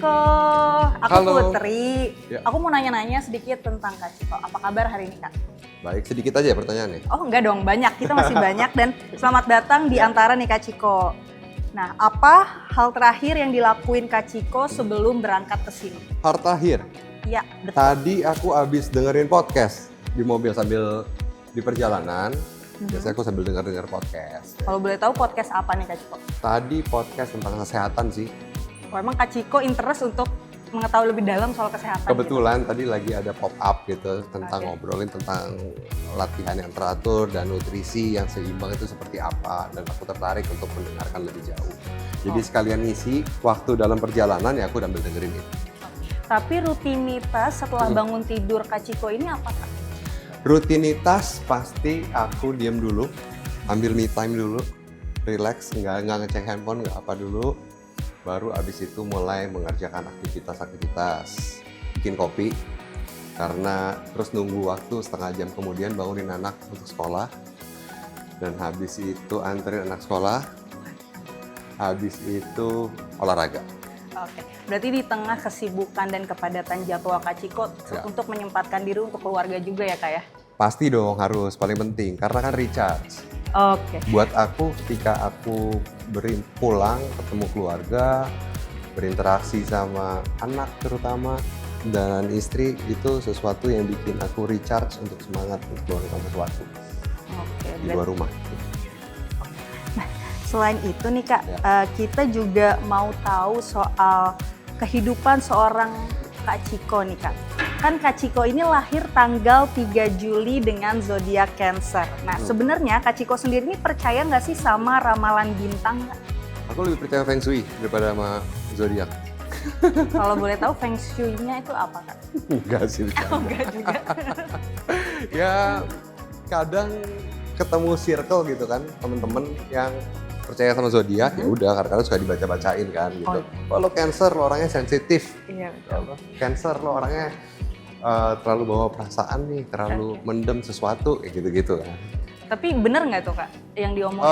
Ciko, aku Halo. Putri. Ya. Aku mau nanya-nanya sedikit tentang Kak Ciko. Apa kabar hari ini, Kak? Baik, sedikit aja pertanyaannya. Oh enggak dong, banyak. Kita masih banyak dan selamat datang di antara nih Kak Ciko. Nah, apa hal terakhir yang dilakuin Kak Ciko sebelum berangkat ke sini? Hartahir, Iya, betul. tadi aku habis dengerin podcast di mobil sambil di perjalanan. Biasanya aku sambil denger podcast. Kalau boleh tahu podcast apa nih Kak Ciko? Tadi podcast tentang kesehatan sih. Oh, emang Kak Ciko interest untuk mengetahui lebih dalam soal kesehatan? Kebetulan tadi lagi ada pop-up gitu tentang Oke. ngobrolin tentang latihan yang teratur dan nutrisi yang seimbang itu seperti apa. Dan aku tertarik untuk mendengarkan lebih jauh. Jadi sekalian ngisi waktu dalam perjalanan ya aku sambil dengerin itu. Tapi rutinitas setelah bangun tidur Kak Ciko ini apa Kak? Rutinitas pasti aku diem dulu, ambil me time dulu, relax, nggak ngecek handphone, nggak apa dulu. Baru abis itu mulai mengerjakan aktivitas, bikin kopi, karena terus nunggu waktu setengah jam kemudian bangunin anak untuk sekolah. Dan habis itu anterin anak sekolah, habis itu olahraga. Oke, berarti di tengah kesibukan dan kepadatan jadwal Kak Ciko Ya. untuk menyempatkan diri untuk keluarga juga ya Kak ya? Pasti dong harus, paling penting, karena kan recharge. Oke, Buat aku ketika aku pulang ketemu keluarga, berinteraksi sama anak terutama dan istri, itu sesuatu yang bikin aku recharge untuk semangat untuk melakukan sesuatu oke. di luar rumah. Selain itu nih Kak, Ya. kita juga mau tahu soal kehidupan seorang Kak Ciko nih Kak. Kan Kak Ciko ini lahir tanggal 3 Juli dengan zodiak Cancer. Nah sebenarnya Kak Ciko sendiri ini percaya nggak sih sama ramalan bintang Kak? Aku lebih percaya Feng Shui daripada sama zodiak. Kalau boleh tahu Feng Shui-nya itu apa Kak? Enggak sih. Oh enggak juga. Ya kadang ketemu circle gitu kan, temen-temen yang percaya sama zodiak, ya udah kadang-kadang suka dibaca-bacain kan gitu. Oh lo Cancer, lo orangnya sensitif. Iya betul. Cancer lo orangnya terlalu bawa perasaan nih, terlalu mendem sesuatu kayak gitu-gitu kan. Tapi bener nggak tuh Kak yang diomongin?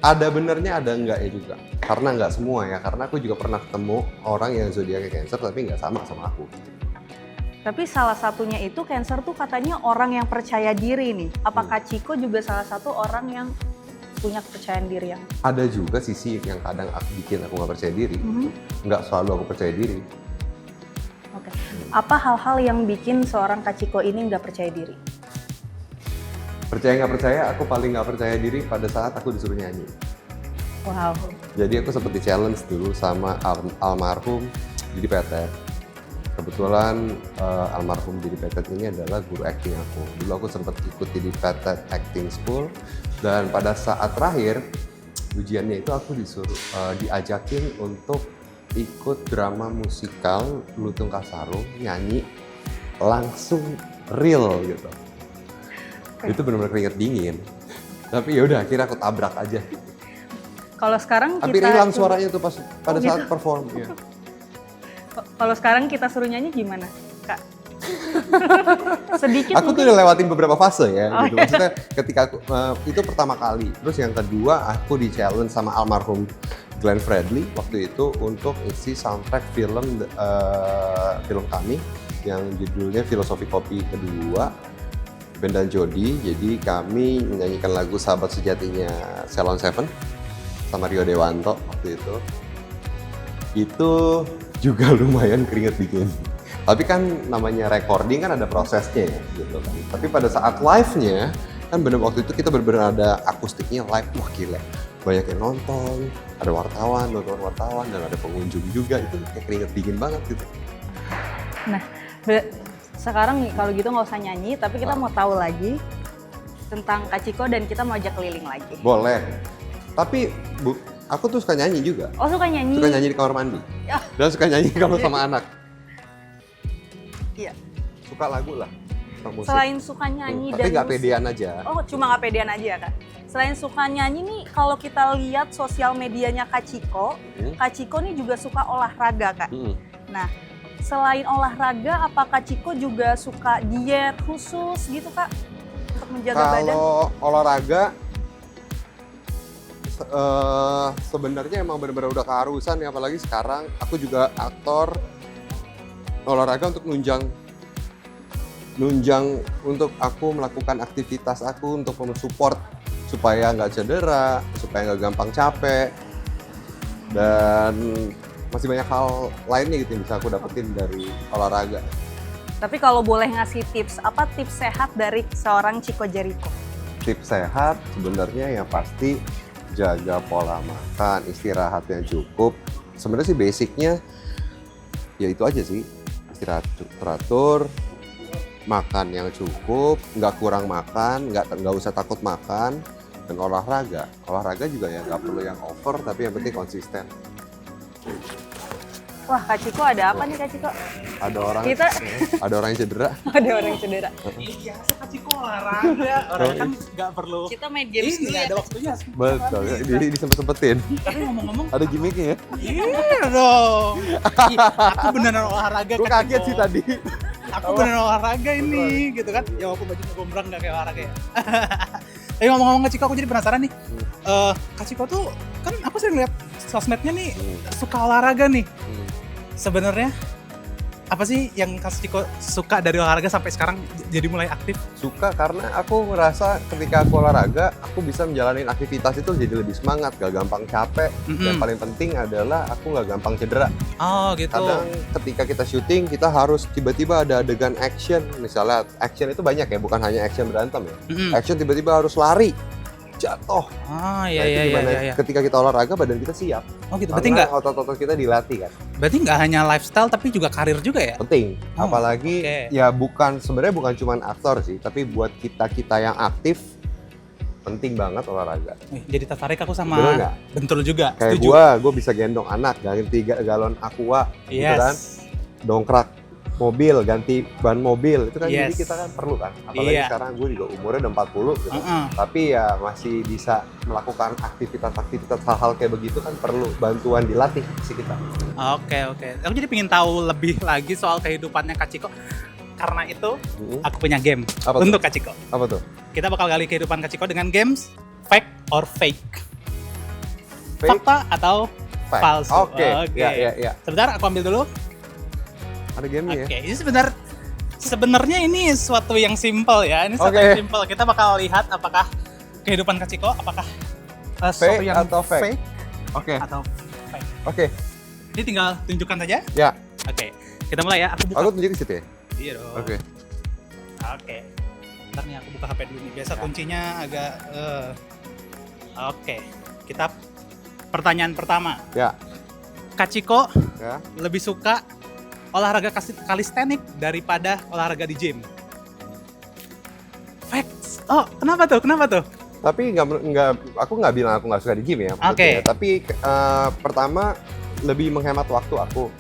Ada benernya, ada enggaknya juga. Karena nggak semua ya, karena aku juga pernah ketemu orang yang zodiaknya Cancer tapi nggak sama aku. Tapi salah satunya itu Cancer tuh katanya orang yang percaya diri nih. Apa Kak Ciko juga salah satu orang yang punya kepercayaan diri yang? Ada juga sisi yang kadang bikin aku nggak percaya diri. Nggak selalu aku percaya diri. Oke. Apa hal-hal yang bikin seorang Kak Ciko ini nggak percaya diri? Percaya nggak percaya, aku paling nggak percaya diri pada saat aku disuruh nyanyi. Wow. Jadi aku seperti challenge dulu sama almarhum Didi Petet. Kebetulan almarhum Didi Petet ini adalah guru acting aku. Dulu aku sempat ikut Didi Petet Acting School, dan pada saat terakhir ujiannya itu aku diajakin untuk ikut drama musikal Lutung Kasarung, nyanyi langsung real gitu. Itu benar-benar keringet dingin. Tapi ya udah akhirnya aku tabrak aja. Kalau sekarang Tapi kita hilang suaranya tuh pas pada gitu. saat perform. Ya. Kalau sekarang kita suruh nyanyi gimana, Kak? Sedikit Aku tuh mungkin. udah lewatin beberapa fase ya, Oh, gitu. iya. Maksudnya ketika aku, itu pertama kali. Terus yang kedua aku di challenge sama almarhum Glenn Fredly waktu itu untuk isi soundtrack film kami yang judulnya Filosofi Kopi Kedua, Ben dan Jody. Jadi kami menyanyikan lagu Sahabat Sejatinya Ceylon Seven sama Rio Dewanto waktu itu. Itu juga lumayan keringet dingin. Tapi kan namanya recording kan ada prosesnya ya, gitu kan. Tapi pada saat live-nya, kan bener waktu itu kita bener-bener ada akustiknya live, wah gila. Banyak yang nonton, ada wartawan, dan ada pengunjung juga, itu kayak keringet dingin banget gitu. Nah, sekarang kalau gitu nggak usah nyanyi, tapi kita mau tahu lagi tentang Kak Ciko dan kita mau ajak keliling lagi. Boleh. Tapi aku tuh suka nyanyi juga. Oh suka nyanyi? Suka nyanyi di kamar mandi. Ya. Dan suka nyanyi kalau sama anak. Iya. Suka lagu lah, suka musik. Selain suka nyanyi Tapi dan nggak musik. pedean aja. Oh cuma nggak pedean aja ya Kak? Selain suka nyanyi nih, kalau kita lihat sosial medianya Kak Ciko, Kak Ciko nih juga suka olahraga Kak. Nah, selain olahraga, apa Kak Ciko juga suka diet khusus gitu Kak? Untuk menjaga badan? Kalau olahraga, sebenarnya emang benar-benar udah keharusan ya, apalagi sekarang aku juga aktor olahraga untuk nunjang untuk aku melakukan aktivitas aku untuk mensupport supaya nggak cedera, supaya nggak gampang capek, dan masih banyak hal lainnya gitu yang bisa aku dapetin dari olahraga. Tapi kalau boleh ngasih tips, apa tips sehat dari seorang Chico Jericho? Tips sehat sebenarnya yang pasti jaga pola makan, istirahat yang cukup. Sebenarnya sih basicnya ya itu aja sih, istirahat teratur, makan yang cukup, nggak kurang makan, nggak usah takut makan, dan olahraga juga ya nggak perlu yang over, tapi yang penting konsisten. Wah, Kak Chico ada apa nih Kak Chico? Ada orang yang cedera. Ada orang yang cedera. Biasa Kak Chico olahraga, orang kan nggak perlu. Kita main games Ini nggak ada waktunya. Betul, disempet-sempetin. Tapi ngomong-ngomong, Ada gimmicknya ya? iya dong. Ih, aku beneran olahraga. Gue Kak kaget Chico. sih tadi. Aku beneran olahraga ini, gitu kan? Ya walaupun bajunya gombrang nggak kayak olahraga ya. Tapi ngomong-ngomong Kak Chico, aku jadi penasaran nih. Kak Chico tuh kan aku sering lihat sosmednya nih suka olahraga nih. Sebenarnya apa sih yang Kak Chico suka dari olahraga sampai sekarang jadi mulai aktif? Suka karena aku ngerasa ketika aku olahraga, aku bisa menjalani aktivitas itu jadi lebih semangat, gak gampang capek. Yang paling penting adalah aku gak gampang cedera. Oh gitu. Kadang ketika kita syuting, kita harus tiba-tiba ada adegan action. Misalnya action itu banyak ya, bukan hanya action berantem ya. Action tiba-tiba harus lari, jatuh. Oh Nah, iya itu iya gimana iya. ketika kita olahraga badan kita siap. Oh gitu. Berarti Karena nggak? otot-otot kita dilatih kan. Berarti nggak hanya lifestyle tapi juga karir juga ya? Penting. Oh, Apalagi oke. ya sebenarnya bukan cuma aktor sih, tapi buat kita yang aktif penting banget olahraga. Wih, jadi tertarik aku sama Bener nggak? Bentul juga. Kayak Setuju. gue bisa gendong anak, ganti 3 galon aqua, gitu kan. Yes. Dongkrak mobil, ganti ban mobil, itu kan jadi Yes. kita kan perlu kan. Apalagi Iya. sekarang gue juga umurnya udah 40 gitu. Tapi ya masih bisa melakukan aktivitas hal-hal kayak begitu kan perlu bantuan dilatih sih kita. Oke. Aku jadi pengen tahu lebih lagi soal kehidupannya Kak Chico. Karena itu aku punya game Apa untuk Kak Chico. Apa tuh? Kita bakal gali kehidupan Kak Chico dengan games fact or fake. Fake? Fakta atau Fact. palsu. Oke. Ya. Sebentar aku ambil dulu. Ada game-nya ya? Oke, ini sebenarnya ini suatu yang simple ya. Ini suatu Oke. yang simple. Kita bakal lihat apakah kehidupan Kak Chico apakah suatu Fake yang atau fake? Oke. atau fake. Oke. Ini tinggal tunjukkan saja. Ya. Oke. Kita mulai ya. Aku buka. Aku tunjuk ke situ ya? Iya dong. Oke. Oke. Ntar nih aku buka HP dulu nih. Biasa Ya. kuncinya agak Oke. Kita pertanyaan pertama. Ya. Kak Chico Ya. lebih suka olahraga kalistenik daripada olahraga di gym? Facts. Oh, kenapa tuh? Tapi aku nggak bilang aku nggak suka di gym ya. Oke. maksudnya. Tapi pertama lebih menghemat waktu aku.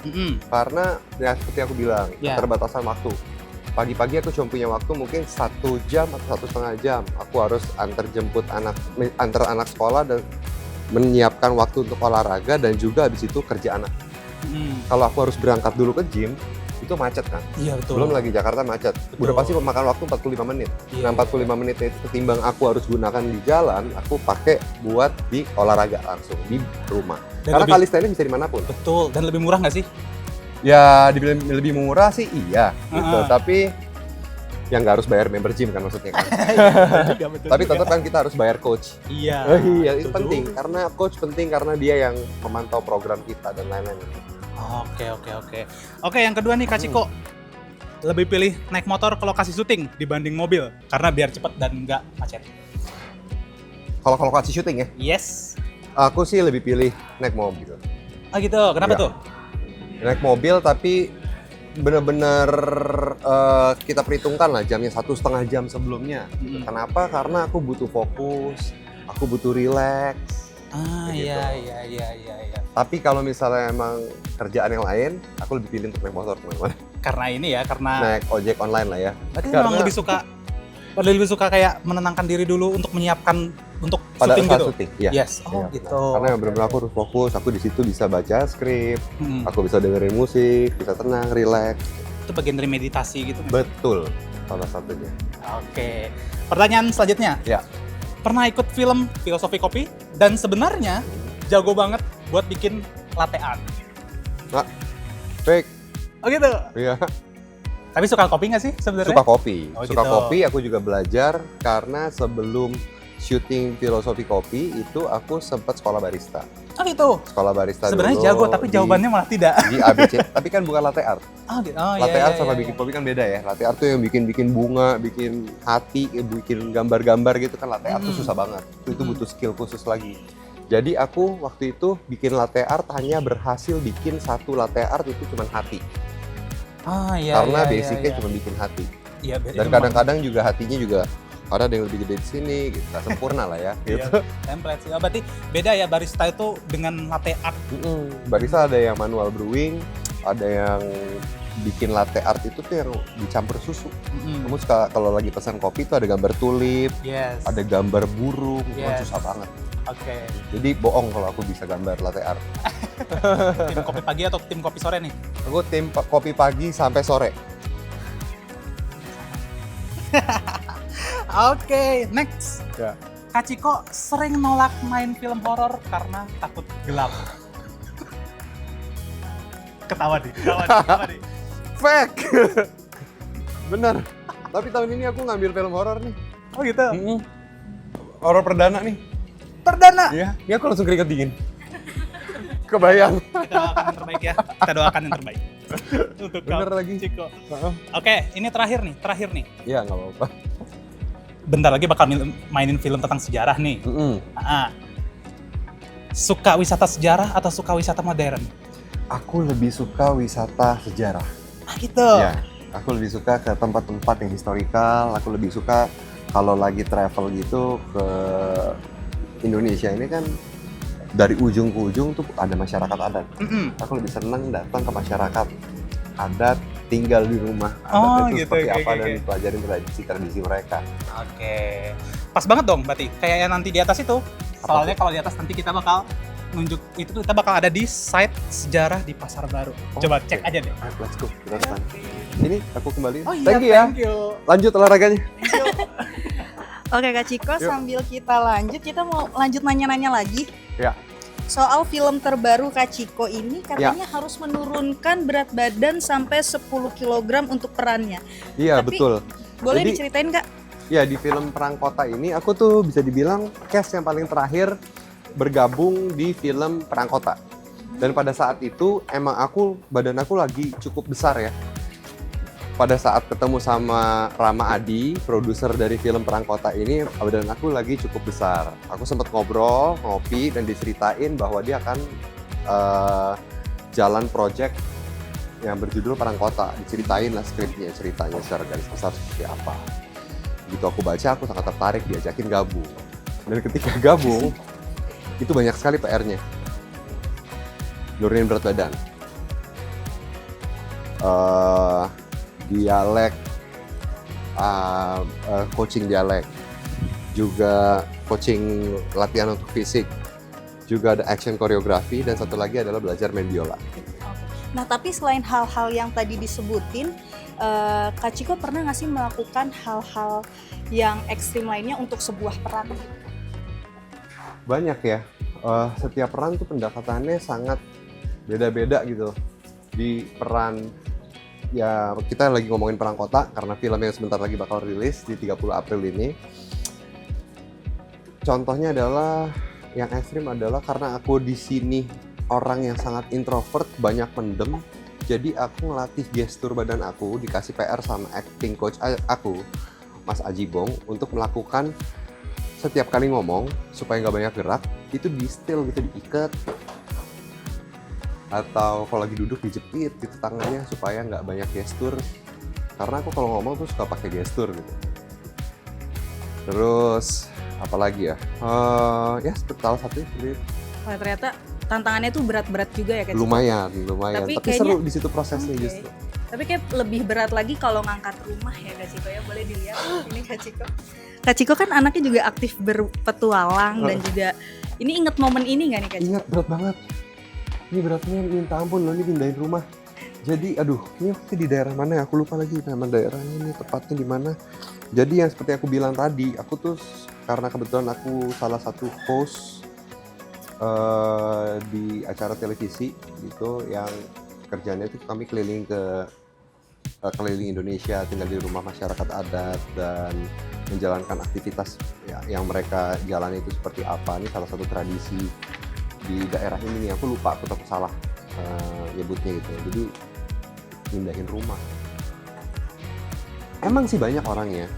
Karena ya seperti aku bilang, Ya. keterbatasan waktu. Pagi-pagi aku cuma punya waktu mungkin 1 jam atau 1,5 jam. Aku harus antar anak sekolah dan menyiapkan waktu untuk olahraga dan juga habis itu kerja anak. Kalau aku harus berangkat dulu ke gym, itu macet kan. Iya betul. Belum lagi Jakarta macet. Udah Betul. pasti memakan waktu 45 menit. Iya, Nah 45 menitnya itu ketimbang aku harus gunakan di jalan, aku pakai buat di olahraga langsung di rumah. Dan Karena lebih- kalistenik bisa dimanapun. Betul, dan lebih murah nggak sih? Ya dibilang lebih murah sih iya gitu, Heeh. tapi yang nggak harus bayar member gym kan maksudnya kan. Betul Tapi juga. tetap kan kita harus bayar coach. Iya. Iya itu betul penting juga. karena coach penting karena dia yang memantau program kita dan lain-lain. Oke. Oke, yang kedua nih Kak Chico. Lebih pilih naik motor ke lokasi syuting dibanding mobil karena biar cepet dan nggak macet. Kalau lokasi syuting ya, Yes. aku sih lebih pilih naik mobil. Oh gitu. Kenapa Iya. tuh? Naik mobil tapi bener-bener kita perhitungkan lah jamnya 1,5 jam sebelumnya. Kenapa? Karena aku butuh fokus, aku butuh relax. Begitu. Iya. Tapi kalau misalnya emang kerjaan yang lain, aku lebih pilih untuk naik motor kemana-mana. Karena ini ya, karena Naik ojek online lah ya. berarti Karena memang lebih suka kayak menenangkan diri dulu untuk menyiapkan untuk pada syuting saat gitu. syuting, iya. Yes. Oh Iya, gitu. Karena yang benar-benar aku harus fokus, aku di situ bisa baca skrip, Hmm. aku bisa dengerin musik, bisa tenang, relax. Itu bagian dari meditasi gitu. Betul, salah satunya. Oke. Pertanyaan selanjutnya. Ya. pernah ikut film Filosofi Kopi dan sebenarnya jago banget buat bikin latte art. Nggak, fake. Oh gitu. Iya. Tapi suka kopi nggak sih sebenarnya? Suka kopi. Oh, Suka gitu. kopi, aku juga belajar karena sebelum syuting Filosofi Kopi itu aku sempat sekolah barista. Oh gitu. Sekolah barista Sebenarnya dulu jago tapi jawabannya malah tidak. di ABC. Tapi kan bukan latte art. Oh gitu. Oh, Latte iya, art iya, sama iya, bikin iya. kopi kan beda ya. Latte art tuh yang bikin bunga, bikin hati, bikin gambar-gambar gitu kan. Latte art tuh susah banget. Itu butuh skill khusus lagi. Jadi aku waktu itu bikin latte art hanya berhasil bikin satu latte art itu cuma hati. Ah iya. Karena iya, basicnya iya. cuma bikin hati. Iya, Dan kadang-kadang juga hatinya juga ada yang lebih gede di sini, gitu. Nggak sempurna lah ya. Iya, Gitu. template sih. Oh, berarti beda ya barista itu dengan latte art. Barista ada yang manual brewing, ada yang bikin latte art itu tuh yang dicampur susu. Kamu suka kalau lagi pesan kopi tuh ada gambar tulip, Yes. ada gambar burung, itu kan Yes. susah banget. Oke. Jadi bohong kalau aku bisa gambar latte art. Tim kopi pagi atau tim kopi sore nih? Aku tim kopi pagi sampai sore. Oke, next. Ya. Kak Ciko sering nolak main film horor karena takut gelap. Ketawa nih. Fake. Bener. Tapi tahun ini aku ngambil film horor nih. Oh gitu. Horor perdana nih. Perdana. Iya. Ini aku langsung keringat dingin. Kebayang. Kita doakan yang terbaik ya. Kita doakan yang terbaik. Untuk Bener Kak lagi. Ciko. Oke, ini terakhir nih. Iya nggak apa-apa. Bentar lagi bakal mainin film tentang sejarah nih. Suka wisata sejarah atau suka wisata modern? Aku lebih suka wisata sejarah. Ah gitu. Ya, aku lebih suka ke tempat-tempat yang historikal. Aku lebih suka kalau lagi travel gitu ke Indonesia ini kan dari ujung ke ujung tuh ada masyarakat adat. Aku lebih senang datang ke masyarakat adat, tinggal di rumah adat itu gitu, seperti oke, apa oke, dan oke. pelajari tradisi mereka. Oke. Pas banget dong berarti. Kayak yang nanti di atas itu. Soalnya kalau di atas nanti kita bakal nunjuk itu tuh kita bakal ada di site sejarah di Pasar Baru. Coba oke. cek aja deh. Ayo, let's go. Kita ke sana. Ini aku kembali. Oh iya, Thank you ya. thank you. Lanjut olahraganya. Oke Kak Ciko, Yuk. sambil kita lanjut, kita mau lanjut nanya-nanya lagi. Ya. Soal film terbaru Kak Ciko ini katanya harus menurunkan berat badan sampai 10 kg untuk perannya. Iya, Tapi- betul. Boleh Jadi- diceritain Kak? Ya, di film Perang Kota ini aku tuh bisa dibilang cast yang paling terakhir bergabung di film Perang Kota. Dan pada saat itu emang badan aku lagi cukup besar ya. Pada saat ketemu sama Rama Adi, produser dari film Perang Kota ini, badan aku lagi cukup besar. Aku sempat ngobrol, ngopi, dan diceritain bahwa dia akan jalan project yang berjudul Perang Kota. Diceritain lah skripnya, ceritanya secara garis besar seperti apa. Begitu aku baca, aku sangat tertarik, diajakin gabung. Dan ketika gabung, itu banyak sekali PR-nya. Nurunin berat badan. Dialek, coaching dialek, juga coaching latihan untuk fisik, juga ada action koreografi, dan satu lagi adalah belajar main biola. Nah tapi selain hal-hal yang tadi disebutin, Kak Ciko pernah nggak sih melakukan hal-hal yang ekstrim lainnya untuk sebuah peran? Banyak ya, setiap peran tuh pendekatannya sangat beda-beda gitu. Di peran, ya kita lagi ngomongin Perang Kota karena filmnya sebentar lagi bakal rilis di 30 April ini. Contohnya adalah, yang ekstrim adalah karena aku di sini orang yang sangat introvert, banyak mendem. Jadi aku ngelatih gestur badan aku, dikasih PR sama acting coach aku, Mas Ajibong, untuk melakukan setiap kali ngomong supaya nggak banyak gerak, itu di still gitu, diikat. Atau kalau lagi duduk dijepit gitu tangannya supaya nggak banyak gestur. Karena aku kalau ngomong tuh suka pakai gestur gitu. Terus apalagi ya? Ya salah satunya seperti itu. Wah, ternyata tantangannya tuh berat-berat juga ya Kak Ciko? Lumayan. Tapi Tapi kayaknya- seru di situ prosesnya Oke. justru. Tapi kayak lebih berat lagi kalau ngangkat rumah ya Kak Ciko ya, boleh dilihat ini Kak Ciko. Kak Ciko kan anaknya juga aktif berpetualang dan juga ini inget momen ini nggak nih Kak Ciko? Ingat, berat banget. Ini beratnya minta ampun loh, ini pindahin rumah. Jadi aduh, ini waktu di daerah mana ya? Aku lupa lagi nama daerahnya ini tepatnya di mana. Jadi yang seperti aku bilang tadi, aku tuh karena kebetulan aku salah satu host di acara televisi gitu yang kerjanya itu kami keliling Indonesia, tinggal di rumah masyarakat adat dan menjalankan aktivitas ya, yang mereka jalani itu seperti apa. Ini salah satu tradisi di daerah ini nih, aku lupa aku salah nyebutnya gitu. Jadi pindahin rumah. Emang sih banyak orangnya,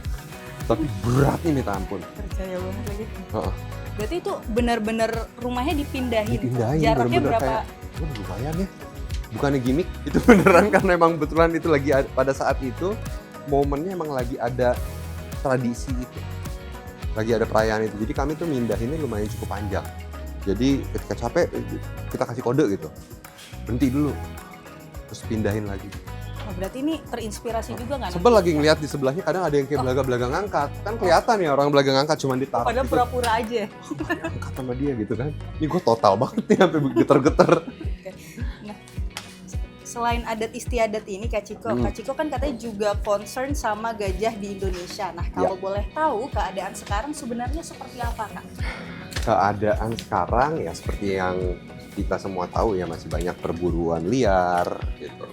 tapi beratnya minta ampun. Percaya banget lagi. Heeh. Berarti itu benar-benar rumahnya dipindahin. Dipindahin, Jaraknya bener-bener berapa? kayak, waduh lumayan ya. Bukannya gimmick, itu beneran karena emang betulan itu lagi pada saat itu momennya emang lagi ada tradisi itu. Lagi ada perayaan itu. Jadi kami tuh mindahinnya lumayan cukup panjang. Jadi ketika capek kita kasih kode gitu. Berhenti dulu. Terus pindahin lagi. Oh, berarti ini terinspirasi juga nggak? Sebel lagi ngeliat di sebelahnya kadang ada yang kayak belaga-belaga ngangkat. Kan kelihatan ya orang belaga ngangkat cuma ditaruh. Padahal gitu. pura-pura aja. Angkat sama dia gitu kan. Ini gue total banget nih sampai geter-geter. Oke. Nah, selain adat istiadat ini Kak Ciko kan katanya juga concern sama gajah di Indonesia. Nah, kalau boleh tahu keadaan sekarang sebenarnya seperti apa, Kak? Keadaan sekarang ya seperti yang kita semua tahu ya, masih banyak perburuan liar gitu.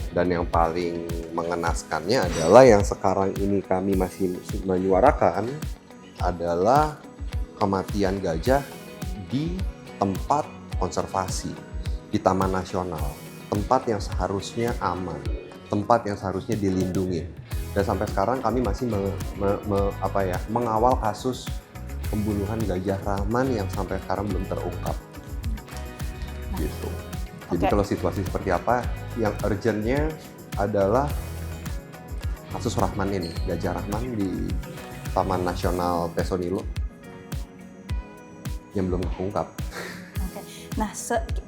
Dan yang paling mengenaskannya adalah yang sekarang ini kami masih menyuarakan adalah kematian gajah di tempat konservasi, di Taman Nasional, tempat yang seharusnya aman, tempat yang seharusnya dilindungi. Dan sampai sekarang kami masih mengawal kasus pembunuhan gajah Rahman yang sampai sekarang belum terungkap. Gitu. Jadi kalau situasi seperti apa, yang urgentnya adalah kasus Rahman ini, gajah Rahman di Taman Nasional Tesonilo yang belum terungkap. Oke. Nah,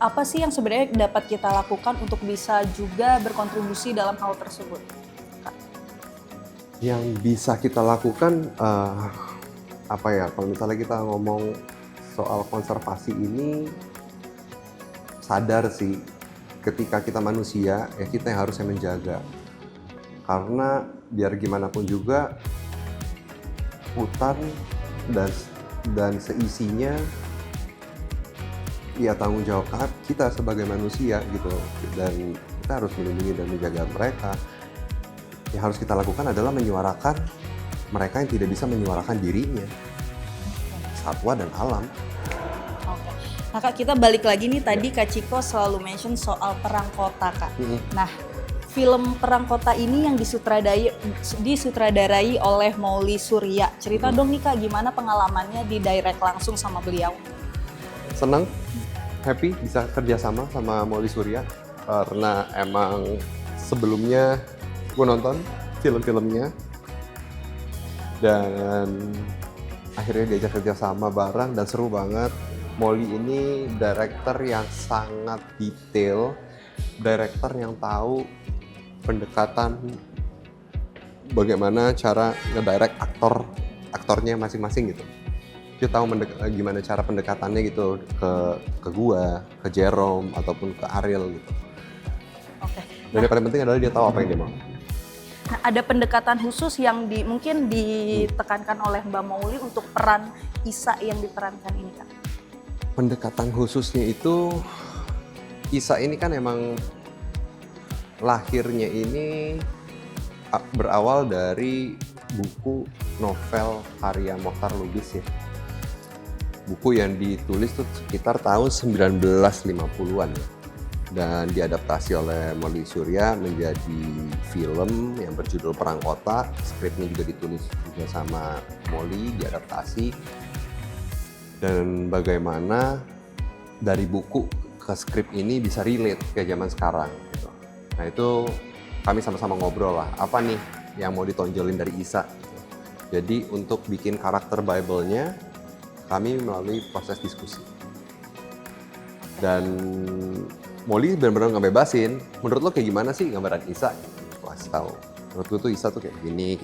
apa sih yang sebenarnya dapat kita lakukan untuk bisa juga berkontribusi dalam hal tersebut, Kak? Yang bisa kita lakukan apa ya? Kalau misalnya kita ngomong soal konservasi ini, sadar sih ketika kita manusia ya kita yang harusnya menjaga, karena biar gimana pun juga hutan dan seisinya ya tanggung jawab kita sebagai manusia gitu, dan kita harus melindungi dan menjaga mereka. Yang harus kita lakukan adalah menyuarakan mereka yang tidak bisa menyuarakan dirinya, satwa dan alam. Nah Kak, kita balik lagi nih, tadi Kak Ciko selalu mention soal Perang Kota, Kak. Nah, film Perang Kota ini yang disutradarai oleh Mauli Surya. Cerita dong nih Kak, gimana pengalamannya di direct langsung sama beliau? Senang, happy bisa kerjasama sama Mauli Surya, karena emang sebelumnya gue nonton film-filmnya dan akhirnya diajak kerjasama bareng dan seru banget. Mauli ini director yang sangat detail, director yang tahu pendekatan bagaimana cara ngedirect aktornya masing-masing gitu. Dia tahu gimana cara pendekatannya gitu ke gua, ke Jerome ataupun ke Ariel gitu. Oke. Dan yang paling penting adalah dia tahu apa yang dia mau. Nah, ada pendekatan khusus yang mungkin ditekankan oleh Mbak Mauli untuk peran Isa yang diperankan ini, Kak? Pendekatan khususnya itu, Isa ini kan emang lahirnya ini berawal dari buku novel karya Mokhtar Lubis ya. Buku yang ditulis tuh sekitar tahun 1950-an ya. Dan diadaptasi oleh Mauli Surya menjadi film yang berjudul Perang Kota. Skripnya juga ditulis juga sama Mauli, diadaptasi. Dan bagaimana dari buku ke skrip ini bisa relate ke zaman sekarang gitu. Nah itu kami sama-sama ngobrol lah, apa nih yang mau ditonjolin dari Isa gitu. Jadi untuk bikin karakter Bible-nya kami melalui proses diskusi. Dan Mauli benar-benar ngebebasin, menurut lo kayak gimana sih gambaran Isa? Gue kasih tahu, menurut gue tuh Isa tuh kayak gini.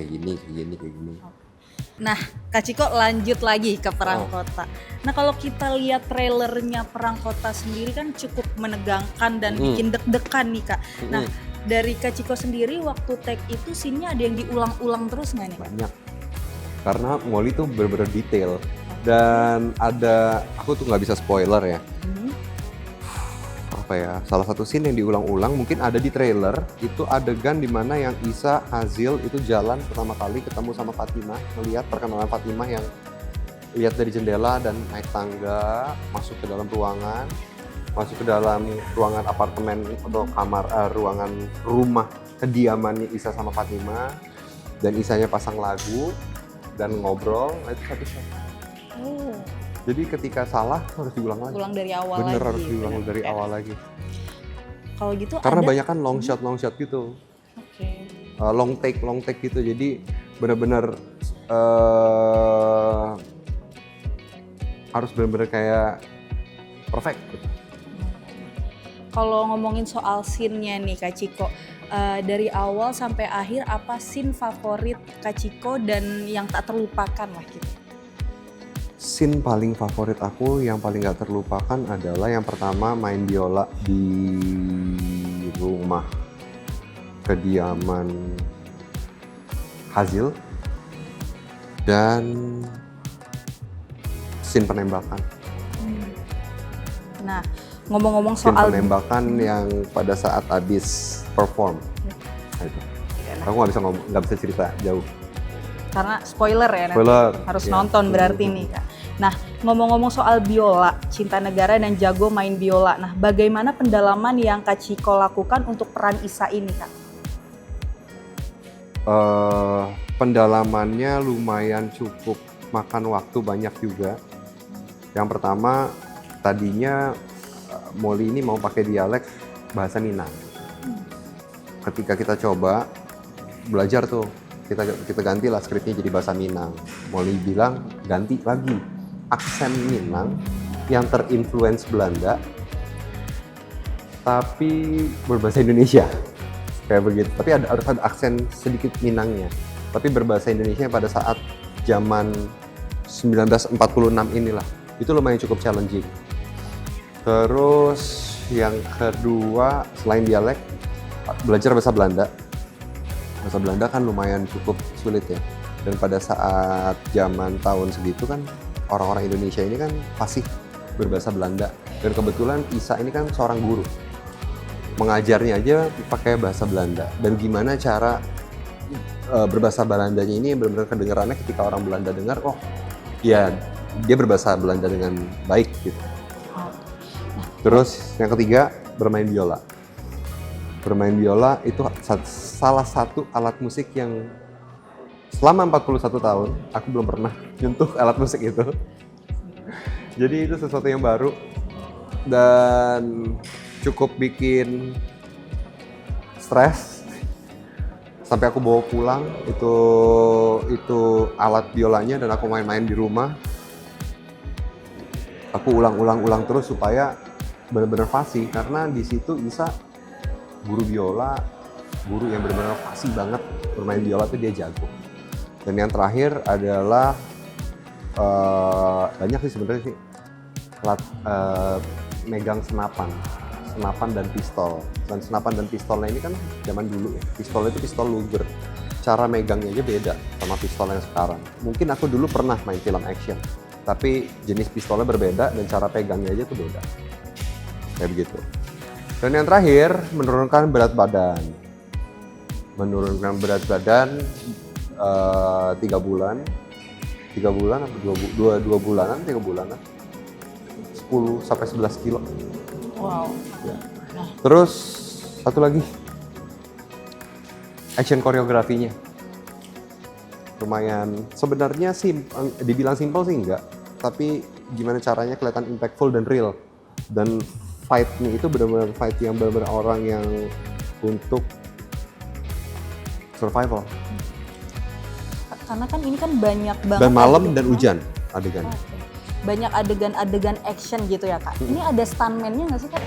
Nah, Kak Ciko lanjut lagi ke Perang Kota. Nah, kalau kita lihat trailernya Perang Kota sendiri kan cukup menegangkan dan bikin deg-degan nih, Kak. Nah, dari Kak Ciko sendiri waktu take itu scene-nya ada yang diulang-ulang terus nggak nih? Banyak. karena Molly tuh bener-bener detail. Dan aku tuh nggak bisa spoiler ya. Apa ya, salah satu scene yang diulang-ulang mungkin ada di trailer, itu adegan dimana yang Isa Azil itu jalan pertama kali ketemu sama Fatimah, melihat perkenalan Fatimah yang lihat dari jendela dan naik tangga, masuk ke dalam ruangan apartemen atau kamar, ruangan rumah kediamannya Isa sama Fatimah, dan Isanya pasang lagu dan ngobrol, itu satu shot. Jadi ketika salah harus diulang lagi. Ulang dari awal Bener, lagi. harus diulang dari awal lagi. Kalau gitu Karena ada. banyak kan long shot gitu. Oke. Long take gitu. Jadi benar-benar harus benar-benar kayak perfect gitu. Kalau ngomongin soal scene-nya nih Kak Ciko, dari awal sampai akhir apa scene favorit Kak Ciko dan yang tak terlupakan lah gitu? Scene paling favorit aku yang paling gak terlupakan adalah yang pertama main biola di rumah kediaman Hazil, dan scene penembakan. Nah, ngomong-ngomong Scene soal penembakan yang pada saat habis perform. Nah, itu. Aku nggak bisa cerita jauh. karena spoiler ya nanti. Spoiler. Harus Iya. nonton berarti nih Kak. Nah, ngomong-ngomong soal biola, cinta negara dan jago main biola. Nah, bagaimana pendalaman yang Kak Ciko lakukan untuk peran Isa ini Kak? Pendalamannya lumayan cukup makan waktu banyak juga. Yang pertama, tadinya Molly ini mau pakai dialek bahasa Minang. Ketika kita coba belajar tuh, kita gantilah skripnya jadi bahasa Minang. Molly bilang ganti lagi aksen Minang yang terinfluence Belanda, tapi berbahasa Indonesia. Kayak begitu. Tapi harus ada aksen sedikit Minangnya. Tapi berbahasa Indonesia pada saat zaman 1946 inilah. Itu lumayan cukup challenging. Terus yang kedua, selain dialek, belajar bahasa Belanda. Bahasa Belanda kan lumayan cukup sulit ya. Dan pada saat zaman tahun segitu kan orang-orang Indonesia ini kan fasih berbahasa Belanda. Dan kebetulan Isa ini kan seorang guru. Mengajarnya aja pakai bahasa Belanda. Dan gimana cara berbahasa Belandanya ini benar-benar kedengarannya ketika orang Belanda dengar, oh ya dia berbahasa Belanda dengan baik gitu. Terus yang ketiga, bermain biola. Bermain biola itu salah satu alat musik yang selama 41 tahun aku belum pernah nyentuh alat musik itu. Jadi itu sesuatu yang baru dan cukup bikin stres. Sampai aku bawa pulang itu alat biolanya dan aku main-main di rumah. Aku ulang terus supaya benar-benar fasih, karena di situ Isa guru biola, guru yang benar-benar fasih banget bermain biola tuh dia jago. Dan yang terakhir adalah banyak sih sebenarnya sih alat megang senapan dan pistol. Dan senapan dan pistolnya ini kan zaman dulu ya, pistol itu pistol Luger. Cara megangnya aja beda sama pistol yang sekarang. Mungkin aku dulu pernah main film action, tapi jenis pistolnya berbeda dan cara pegangnya aja tuh beda. Kayak begitu. Dan yang terakhir, menurunkan berat badan. Menurunkan berat badan 3 bulan. 3 bulan atau 2 bulanan, 3 bulanan. 10 sampai 11 kilo. Wow. Ya. Terus satu lagi, action koreografinya lumayan. Sebenarnya dibilang simple sih enggak, tapi gimana caranya kelihatan impactful dan real. Dan fight-nya itu benar-benar fight yang benar-benar orang yang untuk survival. Karena kan ini kan banyak banget. Dan malam adegan. dan hujan adegan. Oke. Banyak adegan-adegan action gitu ya Kak. Ini ada stuntman-nya nggak sih Kak?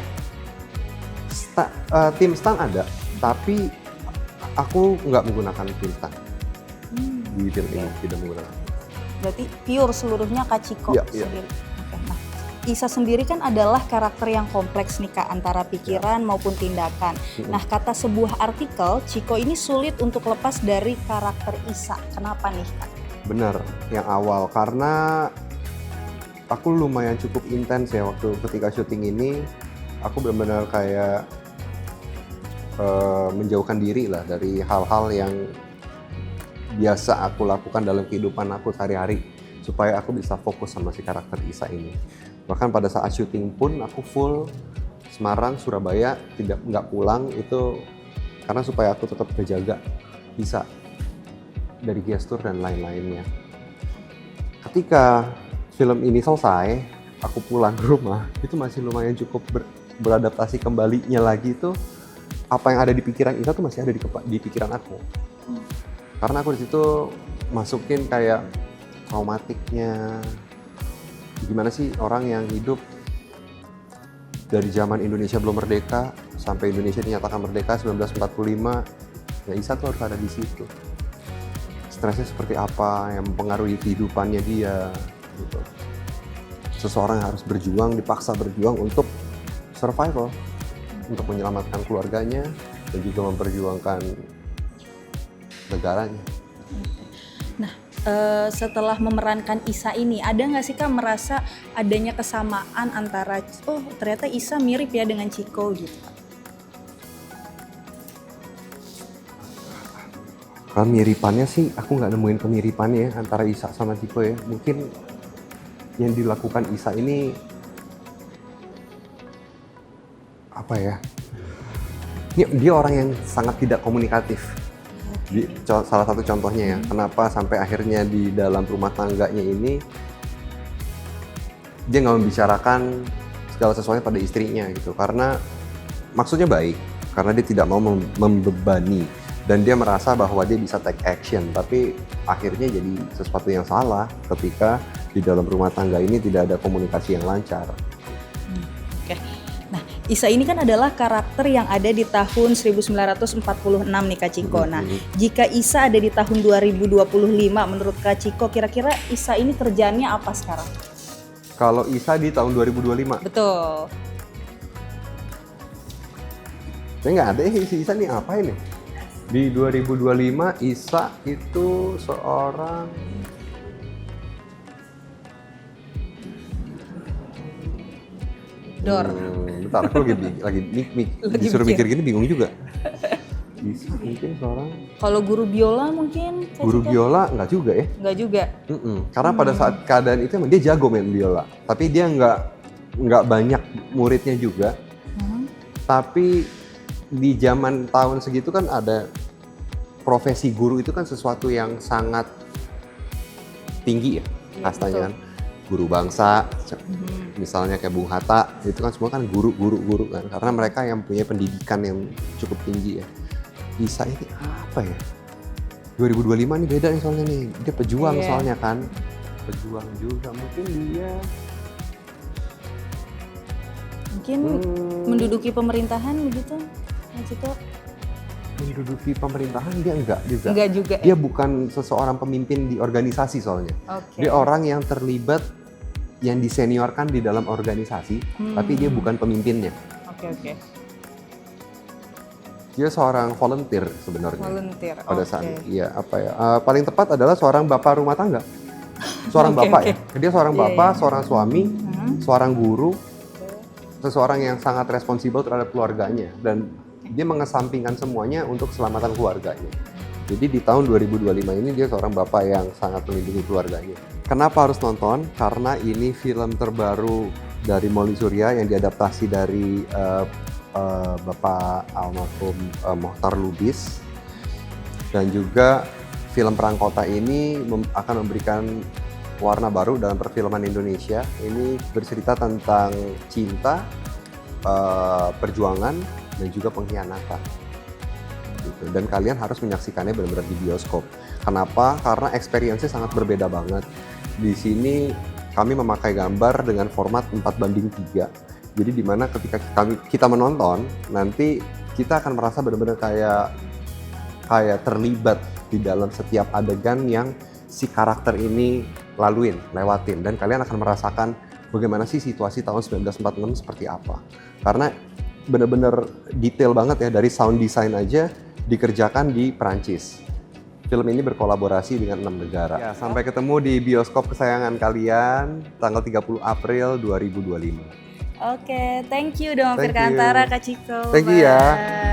Tim stunt ada, tapi aku nggak menggunakan tim stunt di film ini, tidak menggunakan. Berarti pure seluruhnya Kak Ciko Iya, sendiri. Oke, nah, Isa sendiri kan adalah karakter yang kompleks nih Kak, antara pikiran maupun tindakan. Nah, kata sebuah artikel, Ciko ini sulit untuk lepas dari karakter Isa. Kenapa nih Kak? Bener, yang awal karena aku lumayan cukup intens ya waktu ketika syuting ini. Aku benar-benar kayak menjauhkan diri lah dari hal-hal yang biasa aku lakukan dalam kehidupan aku sehari-hari supaya aku bisa fokus sama si karakter Isa ini. Bahkan pada saat syuting pun aku full Semarang, Surabaya, nggak pulang itu karena supaya aku tetap terjaga Isa dari gestur dan lain-lainnya. Ketika film ini selesai, aku pulang ke rumah, itu masih lumayan cukup beradaptasi kembalinya lagi tuh. Apa yang ada di pikiran Isa tuh masih ada di pikiran aku. Karena aku di situ masukin kayak traumatiknya. Gimana sih orang yang hidup dari zaman Indonesia belum merdeka sampai Indonesia dinyatakan merdeka 1945. Ya Isa tuh harus ada di situ. Stresnya seperti apa yang mempengaruhi kehidupannya dia gitu. Seseorang yang harus berjuang, dipaksa berjuang untuk survival, untuk menyelamatkan keluarganya dan juga memperjuangkan negaranya. Nah, setelah memerankan Isa ini, ada nggak sih Kak merasa adanya kesamaan antara, oh ternyata Isa mirip ya dengan Chico gitu? Kemiripannya sih, aku nggak nemuin kemiripannya ya, antara Isa sama Chico ya. Mungkin yang dilakukan Isa ini apa ya? Dia orang yang sangat tidak komunikatif. Salah satu contohnya ya, kenapa sampai akhirnya di dalam rumah tangganya ini dia nggak membicarakan segala sesuatunya pada istrinya gitu. Karena maksudnya baik, karena dia tidak mau membebani dan dia merasa bahwa dia bisa take action. Tapi akhirnya jadi sesuatu yang salah ketika di dalam rumah tangga ini tidak ada komunikasi yang lancar. Oke. Nah, Isa ini kan adalah karakter yang ada di tahun 1946 nih Kak Chico. Nah, jika Isa ada di tahun 2025 menurut Kak Chico, kira-kira Isa ini kerjaannya apa sekarang? Kalau Isa di tahun 2025? Betul. Saya nggak ada si Isa nih apa ini? Di 2025 Isa itu seorang bentar, aku lagi disuruh mikir gini bingung juga. Bisa mungkin seorang Kalau guru biola mungkin? Guru biola nggak juga ya? Nggak juga. Karena pada saat keadaan itu emang dia jago main biola, tapi dia nggak banyak muridnya juga. Tapi di zaman tahun segitu kan ada profesi guru itu kan sesuatu yang sangat tinggi ya kastanya kan. Guru bangsa, misalnya kayak Bung Hatta, itu kan semua kan guru kan, karena mereka yang punya pendidikan yang cukup tinggi ya. Isa ini apa ya? 2025 nih beda nih soalnya nih, dia pejuang soalnya kan, pejuang juga mungkin dia. Mungkin menduduki pemerintahan begitu, Cito? Menduduki pemerintahan dia enggak juga. Enggak juga. Dia bukan seseorang pemimpin di organisasi soalnya. Dia orang yang terlibat, yang diseniorkan di dalam organisasi, tapi dia bukan pemimpinnya. Oke. Dia seorang volunteer sebenarnya. Volunteer. Pada saat iya apa ya? Paling tepat adalah seorang bapak rumah tangga. Seorang bapak ya. Dia seorang bapak, seorang suami, seorang guru, seseorang yang sangat responsibel terhadap keluarganya dan dia mengesampingkan semuanya untuk keselamatan keluarganya. Jadi di tahun 2025 ini dia seorang bapak yang sangat melindungi keluarganya. Kenapa harus nonton? Karena ini film terbaru dari Molly Surya yang diadaptasi dari Bapak almarhum Mohtar Lubis. Dan juga film Perang Kota ini akan memberikan warna baru dalam perfilman Indonesia. Ini bercerita tentang cinta, perjuangan, dan juga pengkhianatan. Gitu. Dan kalian harus menyaksikannya benar-benar di bioskop. Kenapa? Karena experience-nya sangat berbeda banget. Di sini kami memakai gambar dengan format 4:3. Jadi di mana ketika kita menonton, nanti kita akan merasa benar-benar kayak terlibat di dalam setiap adegan yang si karakter ini lewatin. Dan kalian akan merasakan bagaimana sih situasi tahun 1946 seperti apa. Karena benar-benar detail banget ya, dari sound design aja dikerjakan di Perancis. film ini berkolaborasi dengan 6 negara. Ya, sampai ketemu di bioskop kesayangan kalian tanggal 30 April 2025. Oke, thank you Dong Thank you. Firkantara, Kak Ciko. Thank you ya. Bye.